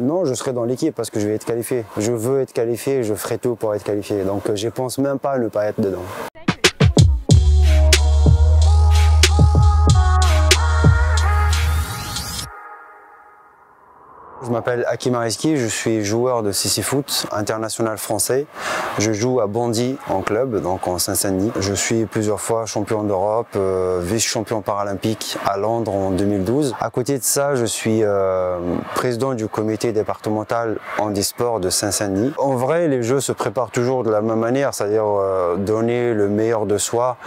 Non, je serai dans l'équipe parce que je vais être qualifié. Je veux être qualifié, je ferai tout pour être qualifié. Donc je pense même pas à ne pas être dedans. Je m'appelle Hakim Ariski, je suis joueur de Sissi-Foot international français. Je joue à Bondy en club, donc en Seine-Saint-Denis. Je suis plusieurs fois champion d'Europe, vice-champion paralympique à Londres en 2012. À côté de ça, je suis président du comité départemental handisport de Seine-Saint-Denis. En vrai, les jeux se préparent toujours de la même manière, c'est-à-dire donner le meilleur de soi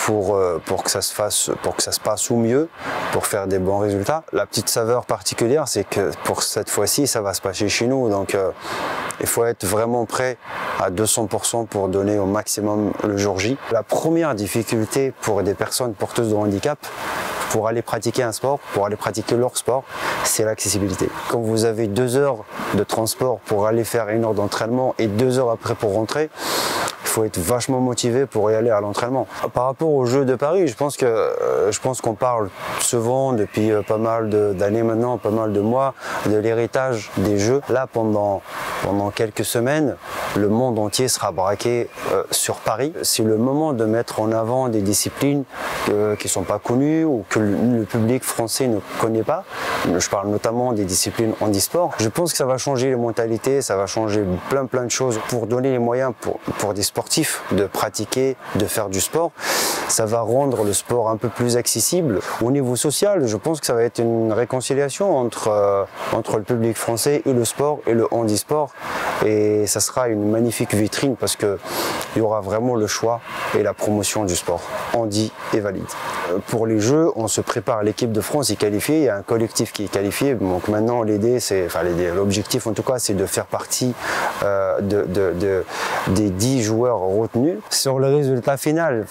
pour que ça se passe au mieux, pour faire des bons résultats. La petite saveur particulière, c'est que pour cette fois-ci, ça va se passer chez nous. Donc il faut être vraiment prêt à 200% pour donner au maximum le jour J. La première difficulté pour des personnes porteuses de handicap, pour aller pratiquer un sport, pour aller pratiquer leur sport, c'est l'accessibilité. Quand vous avez 2 heures de transport pour aller faire 1 heure d'entraînement et 2 heures après pour rentrer, il faut être vachement motivé pour y aller à l'entraînement. Par rapport aux Jeux de Paris, je pense qu'on parle souvent depuis pas mal d'années maintenant, pas mal de mois, de l'héritage des Jeux. Là, pendant quelques semaines, le monde entier sera braqué sur Paris. C'est le moment de mettre en avant des disciplines qui ne sont pas connues ou que le public français ne connaît pas. Je parle notamment des disciplines handisport. Je pense que ça va changer les mentalités, ça va changer plein de choses pour donner les moyens pour des sportifs de pratiquer, de faire du sport. Ça va rendre le sport un peu plus accessible. Au niveau social, je pense que ça va être une réconciliation entre le public français et le sport et le handisport. Et ça sera une magnifique vitrine parce qu'il y aura vraiment le choix et la promotion du sport handi et valide. Pour les Jeux, on se prépare. L'équipe de France est qualifiée, il y a un collectif qui est qualifié. Donc maintenant, l'objectif en tout cas, c'est de faire partie des 10 joueurs retenus. Sur le résultat final,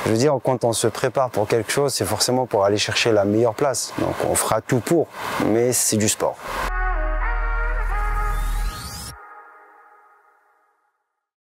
je veux dire, quand on se prépare pour quelque chose, c'est forcément pour aller chercher la meilleure place. Donc on fera tout pour, mais c'est du sport.